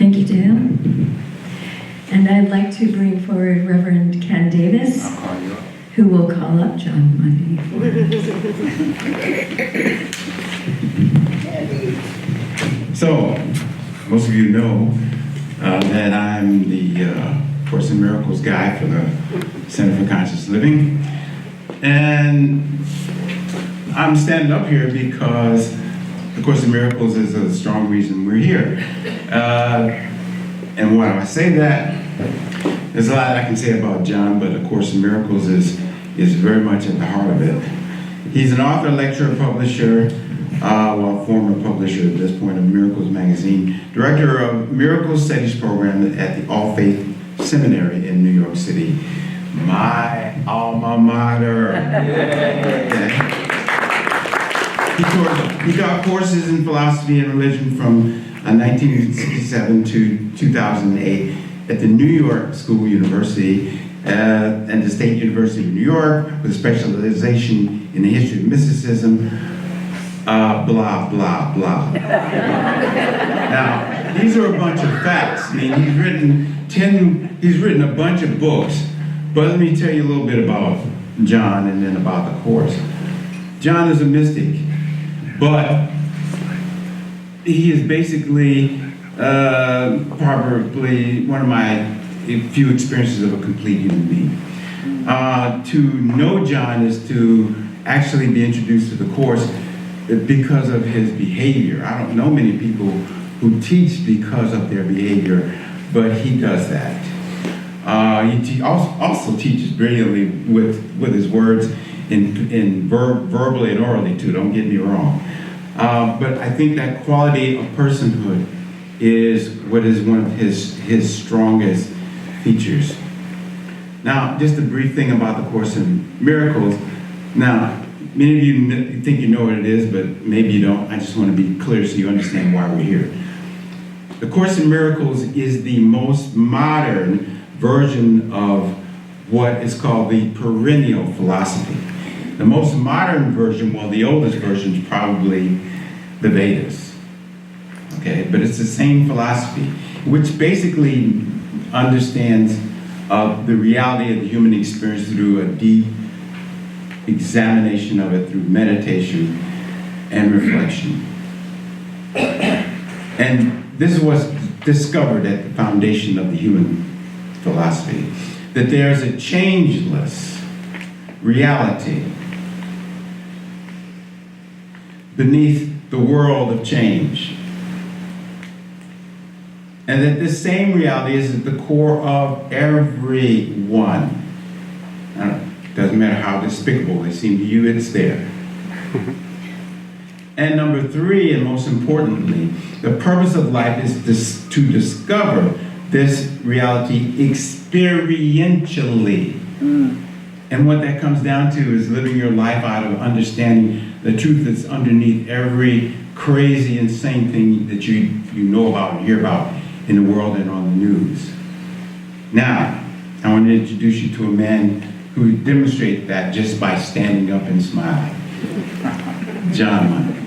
Thank you, Dale. And I'd like to bring forward Reverend Ken Davis, who will call up Jon Mundy. So, most of you know that I'm the Course in Miracles guy for the Center for Conscious Living. And I'm standing up here because the Course in Miracles is a strong reason we're here. And when I say that, there's a lot I can say about Jon, but the Course in Miracles is very much at the heart of it. He's an author, lecturer, publisher, former publisher at this point of Miracles Magazine, director of Miracles Studies Program at the All Faith Seminary in New York City. My alma mater. He taught courses in philosophy and religion from 1967 to 2008 at the New York School University and the State University of New York with a specialization in the history of mysticism, blah, blah, blah. Now, these are a bunch of facts. I mean, he's written a bunch of books, but let me tell you a little bit about Jon and then about the Course. Jon is a mystic, but he is basically probably one of my few experiences of a complete human being. To know Jon is to actually be introduced to the Course because of his behavior. I don't know many people who teach because of their behavior, but he does that. He also teaches brilliantly with his words, verbally and orally too, don't get me wrong. But I think that quality of personhood is what is one of his strongest features. Now, just a brief thing about the Course in Miracles. Now, many of you think you know what it is, but maybe you don't. I just want to be clear so you understand why we're here. The Course in Miracles is the most modern version of what is called the perennial philosophy. The most modern version, well, the oldest version is probably the Vedas. Okay, but it's the same philosophy, which basically understands the reality of the human experience through a deep examination of it through meditation and reflection. And this was discovered at the foundation of the human philosophy, that there's a changeless reality beneath the world of change. And that this same reality is at the core of everyone. It doesn't matter how despicable they seem to you, it's there. And number three, and most importantly, the purpose of life is to discover this reality experientially. And what that comes down to is living your life out of understanding the truth that's underneath every crazy, insane thing that you know about and hear about in the world and on the news. Now, I want to introduce you to a man who demonstrates that just by standing up and smiling. Jon Mundy.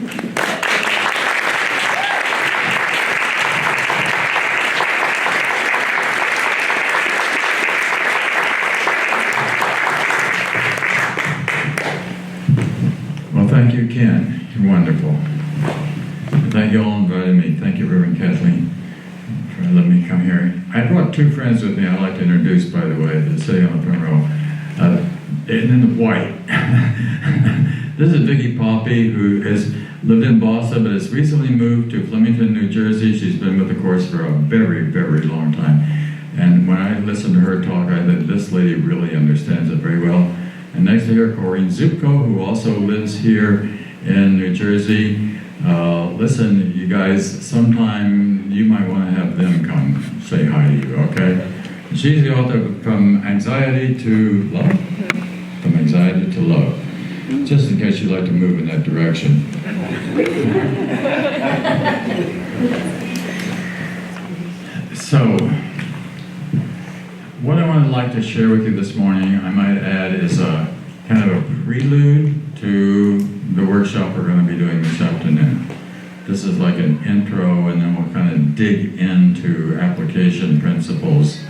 Well, thank you, Ken. You're wonderful. Thank you all for inviting me. Thank you, Reverend Kathleen, for letting me come here. I brought two friends with me I'd like to introduce, by the way, that sit on the front row. And in the white. This is Vicki Poppy, who has lived in Boston, but has recently moved to Flemington, New Jersey. She's been with the Course for a very, very long time. And when I listened to her talk, I thought, this lady really understands it very well. And next to her, Corinne Zupko, who also lives here in New Jersey. Listen, you guys, sometime you might want to have them come say hi to you, okay? She's the author of From Anxiety to Love. From Anxiety to Love. Just in case you'd like to move in that direction. So, what I would like to share with you this morning, I might add, is a kind of a prelude to the workshop we're going to be doing this afternoon. This is like an intro, and then we'll kind of dig into application principles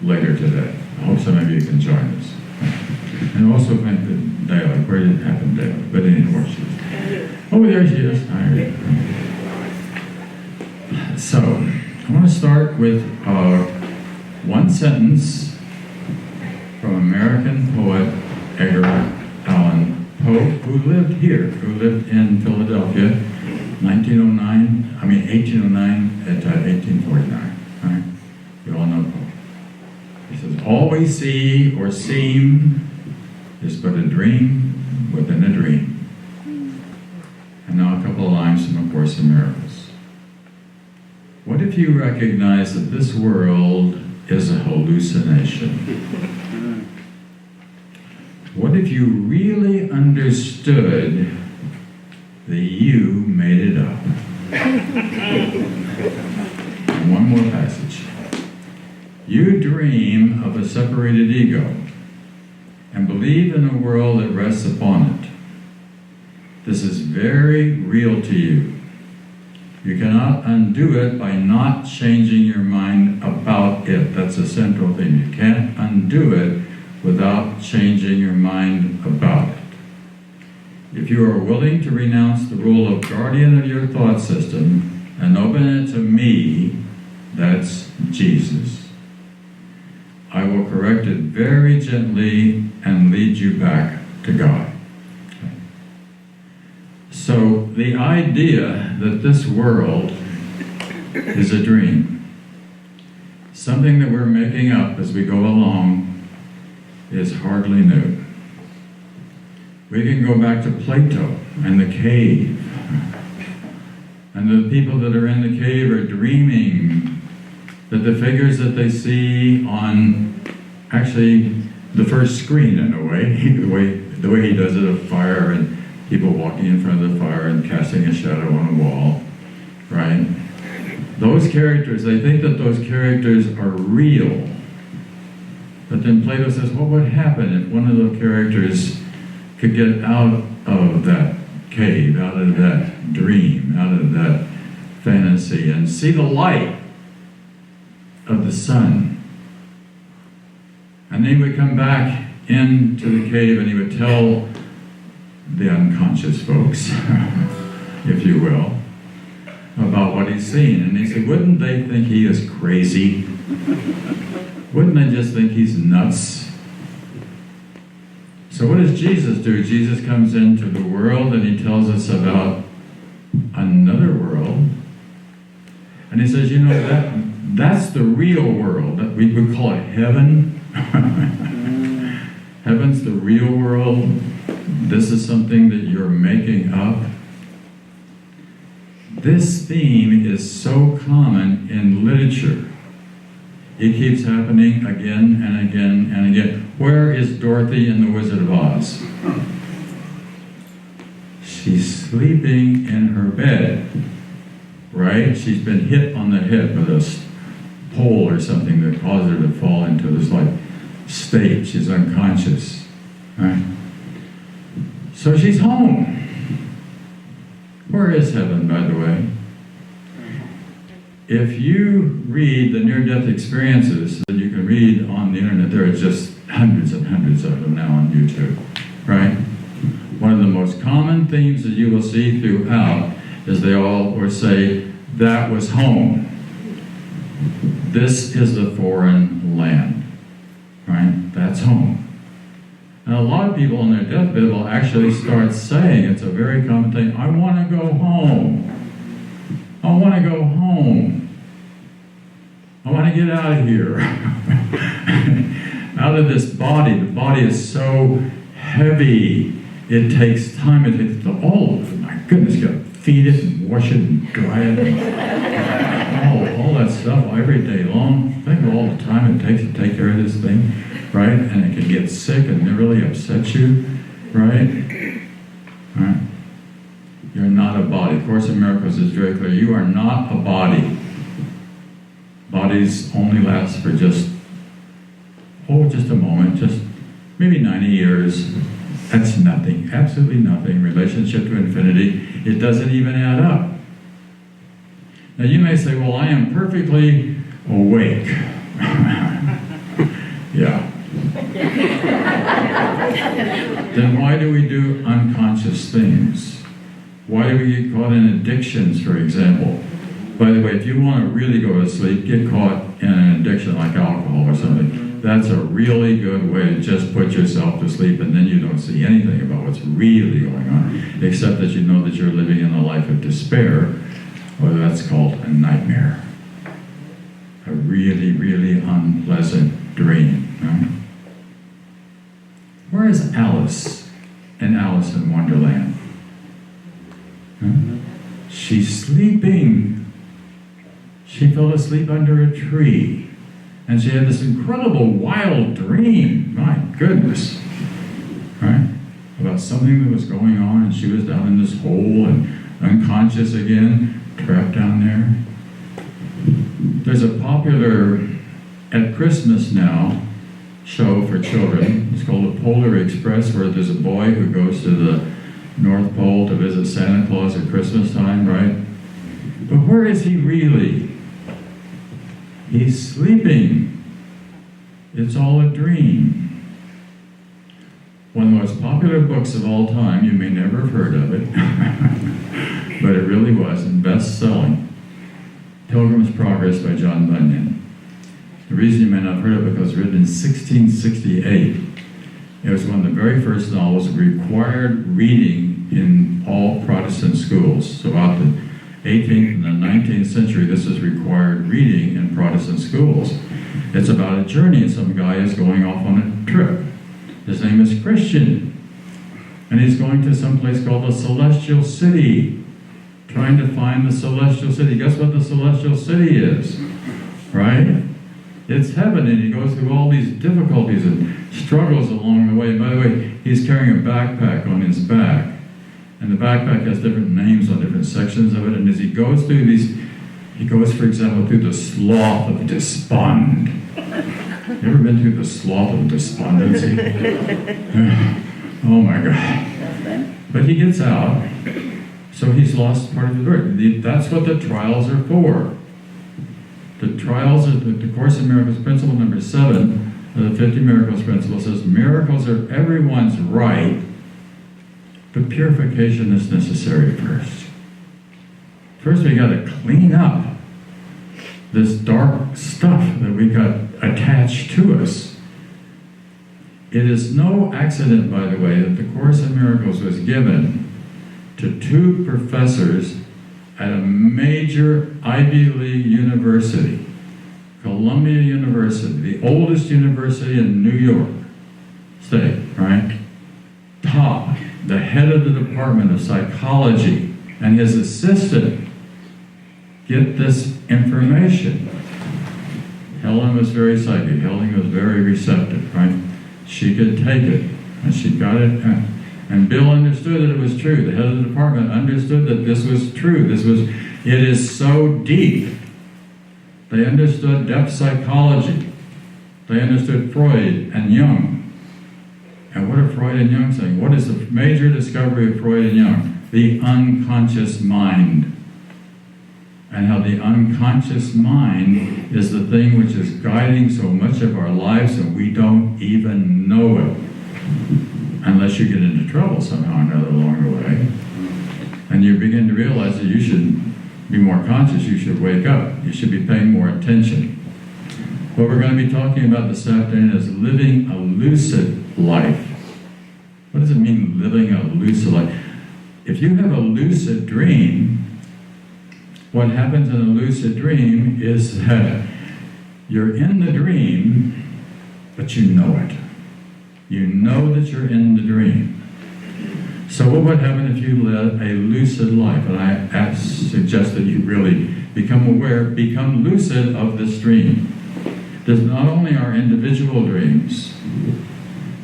later today. I hope some of you can join us. And also thank the Dale. Where did it happen, Dale? But anyway, she is. Oh, there she is. All right. So, I want to start with one sentence from American poet Edgar Allan Poe, who lived here, who lived in Philadelphia, 1809 at 1849. All right? You all know Poe. He says, all we see or seem is but a dream within a dream. And now a couple of lines from A Course in Miracles. What if you recognize that this world is a hallucination? What if you really understood that you made it up? And one more passage. You dream of a separated ego and believe in a world that rests upon it. This is very real to you. You cannot undo it by not changing your mind about it. That's a central thing. You can't undo it without changing your mind about it. If you are willing to renounce the role of guardian of your thought system and open it to me, that's Jesus, I will correct it very gently and lead you back to God. So the idea that this world is a dream, something that we're making up as we go along, is hardly new. We can go back to Plato and the cave. And the people that are in the cave are dreaming that the figures that they see on actually the first screen, in a way, the way he does it, of fire and people walking in front of the fire and casting a shadow on a wall, right? Those characters, they think that those characters are real. But then Plato says, what would happen if one of those characters could get out of that cave, out of that dream, out of that fantasy, and see the light of the sun? And then he would come back into the cave and he would tell the unconscious folks, if you will, about what he's seen. And he said, wouldn't they think he is crazy? Wouldn't they just think he's nuts? So what does Jesus do? Jesus comes into the world and he tells us about another world. And he says, you know, that's the real world. That we would call it heaven. Heaven's the real world. This is something that you're making up. This theme is so common in literature. It keeps happening again and again and again. Where is Dorothy in The Wizard of Oz? She's sleeping in her bed, right? She's been hit on the head with a pole or something that caused her to fall into this like state. She's unconscious, right? So she's home. Where is heaven, by the way? If you read the near-death experiences that you can read on the internet, there are just hundreds and hundreds of them now on YouTube, right? One of the most common themes that you will see throughout is they all will say, that was home. This is the foreign land, right? That's home. And a lot of people on their deathbed will actually start saying, it's a very common thing, I want to go home. I want to go home. I want to get out of here. Out of this body. The body is so heavy. It takes time. It takes all of it. My goodness, you got to feed it and wash it and dry it. And all that stuff every day long. Think of all the time it takes to take care of this thing, right? And it can get sick and it really upsets you, right? Right? You're not a body. Course in Miracles is very clear. You are not a body. Bodies only last for just a moment, just maybe 90 years. That's nothing, absolutely nothing. Relationship to infinity, it doesn't even add up. Now you may say, well, I am perfectly awake. Yeah. Then why do we do unconscious things? Why do we get caught in addictions, for example? By the way, if you want to really go to sleep, get caught in an addiction like alcohol or something. That's a really good way to just put yourself to sleep, and then you don't see anything about what's really going on, except that you know that you're living in a life of despair, or that's called a nightmare. A really, really unpleasant dream. Right? Where is Alice in Alice in Wonderland? Huh? She's sleeping. She fell asleep under a tree. And she had this incredible wild dream. My goodness. Right? About something that was going on, and she was down in this hole and unconscious again, trapped down there. There's a popular, at Christmas now, show for children. It's called The Polar Express, where there's a boy who goes to the North Pole to visit Santa Claus at Christmas time, right? But where is he really? He's sleeping. It's all a dream. One of the most popular books of all time, you may never have heard of it, but it really was, and best-selling, Pilgrim's Progress by Jon Mundy. The reason you may not have heard of it because it was written in 1668. It was one of the very first novels required reading in all Protestant schools. So about the 18th and the 19th century, this is required reading in Protestant schools. It's about a journey, and some guy is going off on a trip. His name is Christian, and he's going to some place called the Celestial City, trying to find the Celestial City. Guess what the Celestial City is, right? It's heaven, and he goes through all these difficulties and struggles along the way. By the way, he's carrying a backpack on his back, and the backpack has different names on different sections of it, and as he goes through these, he goes, for example, through the sloth of despond. You ever been through the sloth of despondency? Oh my God. But he gets out, so he's lost part of his word. That's what the trials are for. The trials of the Course in Miracles principle number 7 of the 50 Miracles principle says miracles are everyone's right, but purification is necessary first. First we got to clean up this dark stuff that we got attached to us. It is no accident, by the way, that the Course in Miracles was given to 2 professors at a major Ivy League university, Columbia University, the oldest university in New York State, right? Top, the head of the Department of Psychology, and his assistant get this information. Helen was very psychic. Helen was very receptive, right? She could take it, and she got it. And Bill understood that it was true. The head of the department understood that this was true. It is so deep. They understood depth psychology. They understood Freud and Jung. And what are Freud and Jung saying? What is the major discovery of Freud and Jung? The unconscious mind. And how the unconscious mind is the thing which is guiding so much of our lives, and we don't even know it. Unless you get into trouble somehow or another along the way. And you begin to realize that you should be more conscious, you should wake up, you should be paying more attention. What we're going to be talking about this afternoon is living a lucid life. What does it mean, living a lucid life? If you have a lucid dream, what happens in a lucid dream is that you're in the dream, but you know it. You know that you're in the dream. So what would happen if you led a lucid life? And I suggest that you really become aware, become lucid of this dream. There's not only our individual dreams,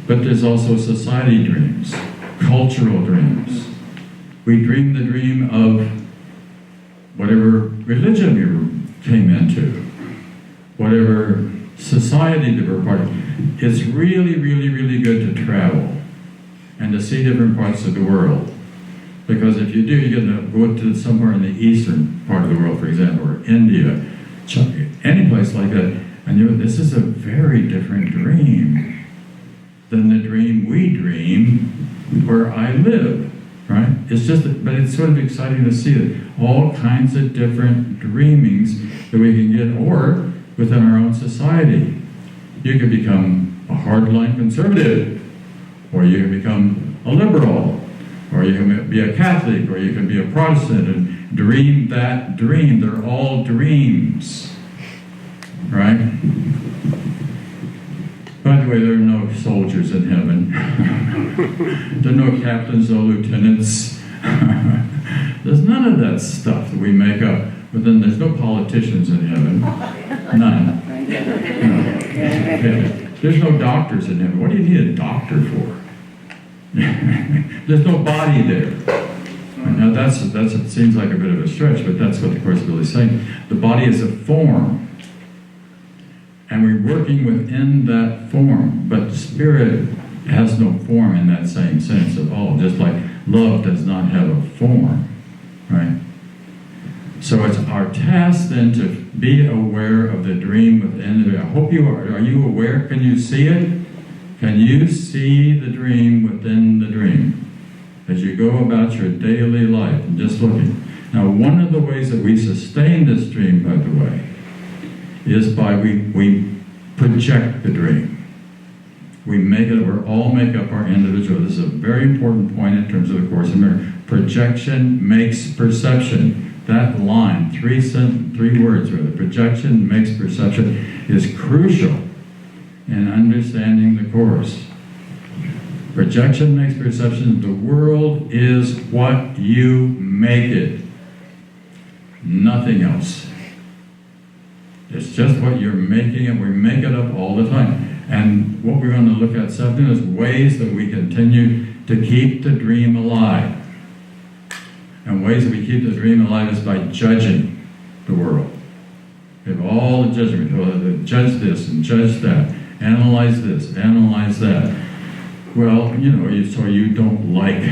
but there's also society dreams, cultural dreams. We dream the dream of whatever religion we came into, whatever society that we're part of. It's really, really, really good to travel and to see different parts of the world. Because if you do, you're going to go to somewhere in the eastern part of the world, for example, or India, any place like that, and this is a very different dream than the dream we dream where I live, right? It's just, but it's sort of exciting to see it. All kinds of different dreamings that we can get, or within our own society. You could become a hardline conservative, or you can become a liberal, or you can be a Catholic, or you can be a Protestant, and dream that dream. They're all dreams, right? By the way, there are no soldiers in heaven. There are no captains, no lieutenants. There's none of that stuff that we make up. But then there's no politicians in heaven. None. No. There's no doctors in heaven. What do you need a doctor for? There's no body there. Now it seems like a bit of a stretch, but that's what the Course is really saying. The body is a form. And we're working within that form, but the spirit has no form in that same sense at all, just like love does not have a form, right? So it's our task then to be aware of the dream within. I hope you are. Are you aware? Can you see it? Can you see the dream within the dream as you go about your daily life and just looking? Now, one of the ways that we sustain this dream, by the way, is by we project the dream. We all make up our individual. This is a very important point in terms of the Course in Miracles. Projection makes perception. That line, three words, rather, projection makes perception, is crucial in understanding the Course. Projection makes perception. The world is what you make it. Nothing else. It's just what you're making it. We make it up all the time. And what we're going to look at this afternoon is ways that we continue to keep the dream alive. And ways that we keep the dream alive is by judging the world. We have all the judgment. Well, judge this and judge that. Analyze this, analyze that. Well, so you don't like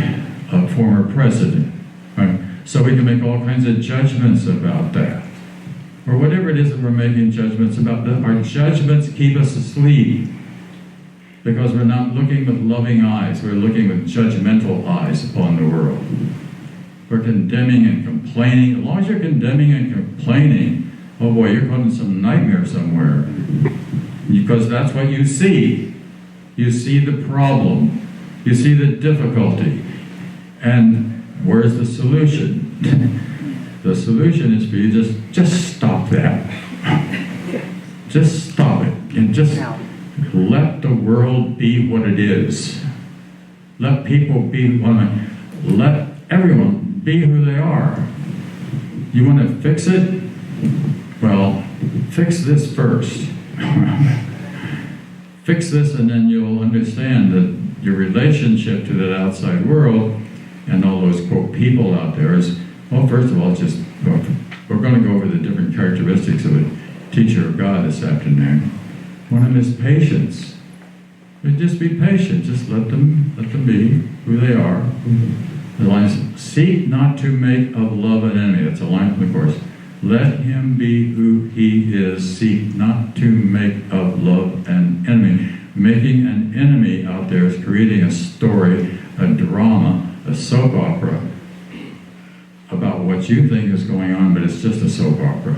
a former president. Right? So we can make all kinds of judgments about that. Or whatever it is that we're making judgments about. Our judgments keep us asleep because we're not looking with loving eyes. We're looking with judgmental eyes upon the world. We're condemning and complaining. As long as you're condemning and complaining, oh boy, you're going to some nightmare somewhere. Because that's what you see. You see the problem. You see the difficulty. And where's the solution? The solution is for you just stop that. Just stop it. And just let the world be what it is. Let people be let everyone be who they are. You want to fix it? Well, fix this first. Fix this, and then you'll understand that your relationship to that outside world and all those, quote, people out there is, well, first of all, we're going to go over the different characteristics of a teacher of God this afternoon. One of them is patience. Just be patient. Just let them be who they are. The line is, seek not to make of love an enemy. That's a line from the Course. Let him be who he is. Seek not to make of love an enemy. Making an enemy out there is creating a story, a drama, a soap opera about what you think is going on, but it's just a soap opera.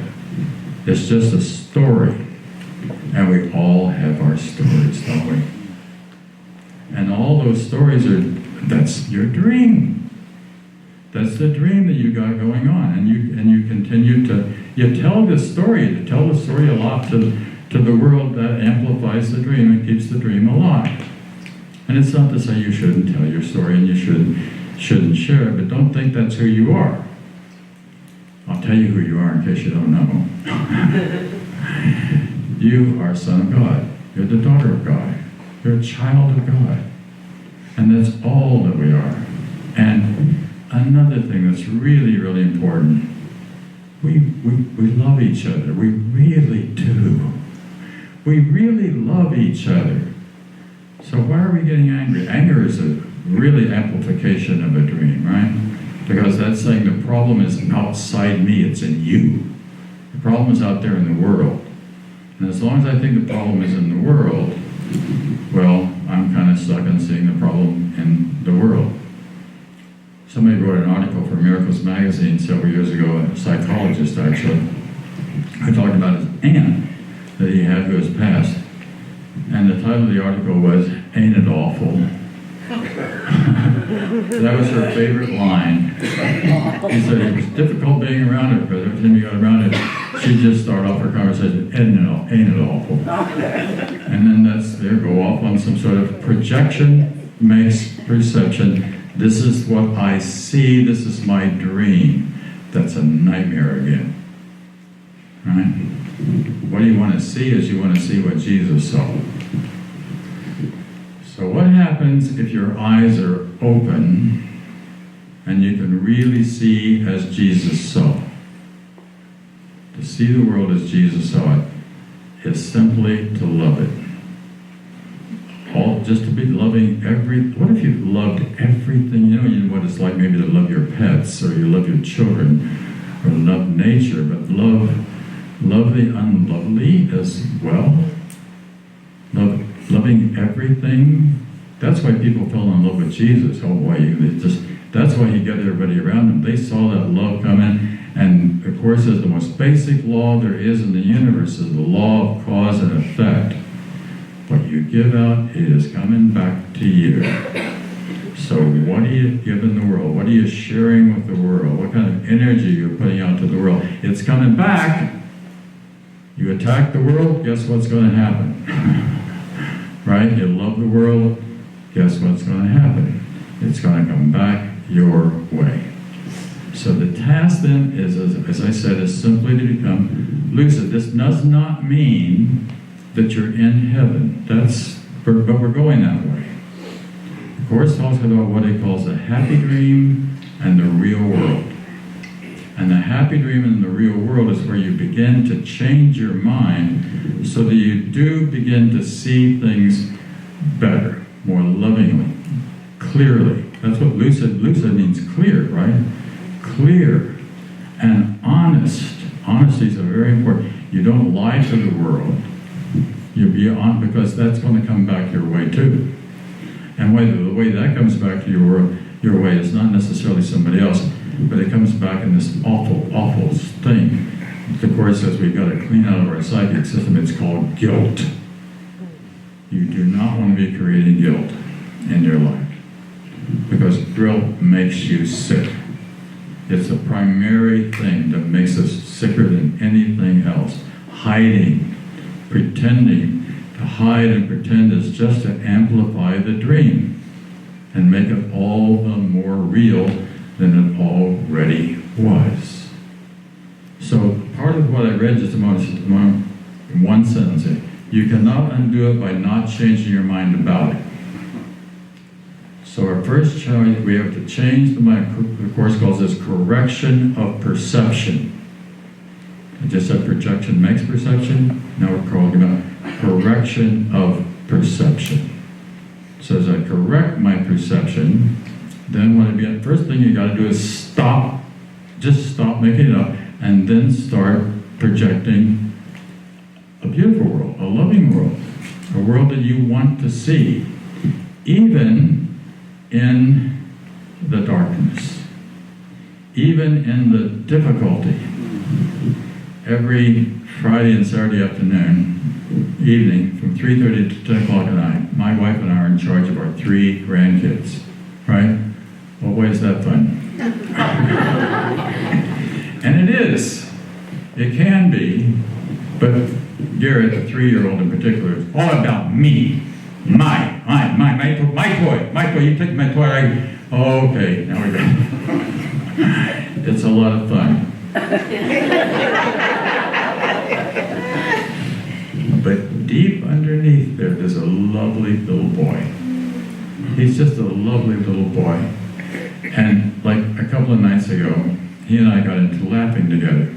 It's just a story. And we all have our stories, don't we? And all those stories that's your dream. That's the dream that you got going on, and you continue you tell the story. You tell the story a lot to the world. That amplifies the dream and keeps the dream alive. And it's not to say you shouldn't tell your story and you shouldn't share it, but don't think that's who you are. I'll tell you who you are in case you don't know. You are a son of God. You're the daughter of God. You're a child of God, and that's all that we are. And another thing that's really, really important, we love each other. We really do. We really love each other. So why are we getting angry? Anger is a really amplification of a dream, right? Because that's saying the problem is outside me, it's in you. The problem is out there in the world. And as long as I think the problem is in the world, well, I'm kind of stuck on seeing the problem in the world. Somebody wrote an article for Miracles Magazine several years ago, a psychologist actually, who talked about his aunt that he had who has passed. And the title of the article was, "Ain't It Awful?" That was her favorite line. He said it was difficult being around her, because every time you got around her, she'd just start off her conversation, ain't it awful? And then they go off on some sort of projection makes perception. This is what I see, this is my dream. That's a nightmare again. Right? What you want to see is you want to see what Jesus saw. So what happens if your eyes are open and you can really see as Jesus saw? To see the world as Jesus saw it is simply to love it. Just to be loving what if you loved everything? You know what it's like maybe to love your pets, or you love your children, or love nature, but love the unlovely as well. Loving everything. That's why people fell in love with Jesus. Oh boy, that's why he got everybody around him. They saw that love coming. And of course, as the most basic law there is in the universe is the law of cause and effect. What you give out, it is coming back to you. So what are you giving the world? What are you sharing with the world? What kind of energy you're putting out to the world? It's coming back. You attack the world, guess what's going to happen? Right? You love the world, guess what's going to happen? It's going to come back your way. So the task then is, as I said, is simply to become lucid. This does not mean that you're in heaven. But we're going that way. The Course talks about what he calls the happy dream and the real world. And the happy dream in the real world is where you begin to change your mind so that you do begin to see things better, more lovingly, clearly. That's what lucid means, clear, right? Clear and honest. Honesty is very important. You don't lie to the world. You be honest, because that's going to come back your way too. And the way that comes back to your way is not necessarily somebody else, but it comes back in this awful, awful thing. The Course says we've got to clean out of our psychic system. It's called guilt. You do not want to be creating guilt in your life, because guilt makes you sick. It's the primary thing that makes us sicker than anything else. Hiding, pretending. To hide and pretend is just to amplify the dream and make it all the more real than it already was. So part of what I read just a moment in one sentence, you cannot undo it by not changing your mind about it. So our first choice, we have to change the mind. The Course calls this correction of perception. I just said projection makes perception. Now we're calling about correction of perception. So as I correct my perception, then first thing you got to do is stop. Just stop making it up, and then start projecting a beautiful world, a loving world, a world that you want to see, even in the darkness, even in the difficulty. Every Friday and Saturday evening, from 3:30 to 10 o'clock at night, my wife and I are in charge of our 3 grandkids, right? What way is that fun? And it is. It can be, but Garrett, the 3-year-old in particular, is all about me. My toy. You take my toy. Okay, now we go. It's a lot of fun. But deep underneath there's a lovely little boy. He's just a lovely little boy. And like a couple of nights ago, he and I got into laughing together.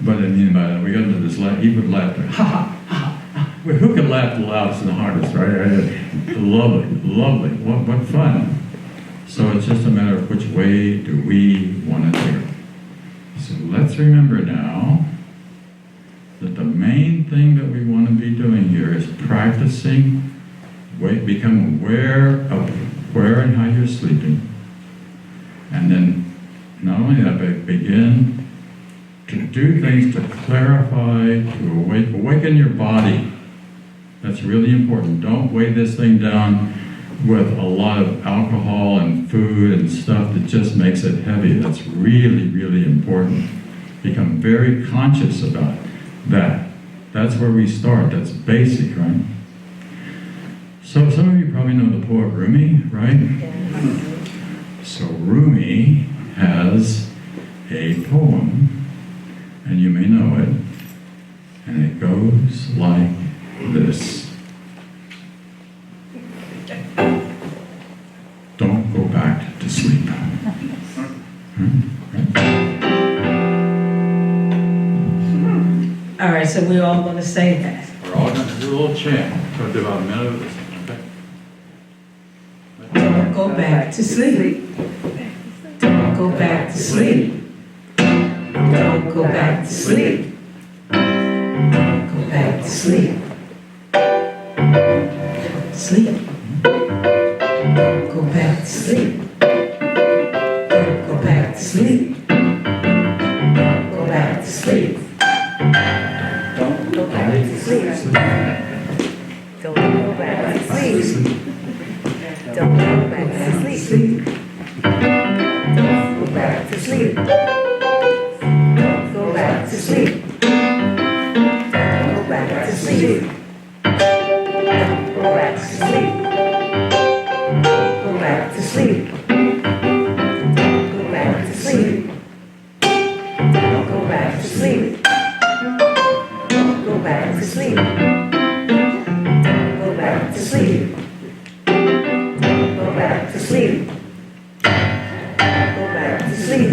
What I mean by that, we got into this he would laugh. Ha ha ha ha. Who can laugh the loudest and the hardest, right? Lovely. What fun. So it's just a matter of which way do we want to do it. So let's remember now that the main thing that we want to be doing here is practicing, become aware of where and how you're sleeping. And then not only that, but begin to do things to clarify, to awaken your body. That's really important. Don't weigh this thing down with a lot of alcohol and food and stuff that just makes it heavy. That's really, really important. Become very conscious about that. That's where we start. That's basic, right? So some of you probably know the poet Rumi, right? Yes. So Rumi has a poem, and you may know it, and it goes like this. Don't go back to sleep. All right, so we're all going to say that. We're all going to do a little chant. We're going to do about a minute of this. Okay? Don't go back to sleep. Don't go back to sleep. Don't go back to sleep. Don't go back to sleep. Sleep. Don't go back to sleep. Don't go back to sleep. Don't go back to sleep. Don't go back to sleep. Don't go back to sleep. Don't go back to sleep. Don't go back to sleep. Don't go back to sleep. Don't go back to sleep. Don't go back to sleep. Go back to sleep. Go back to sleep. Go back to sleep. Go back to sleep. Go back to sleep. Go back to sleep. Go back to sleep.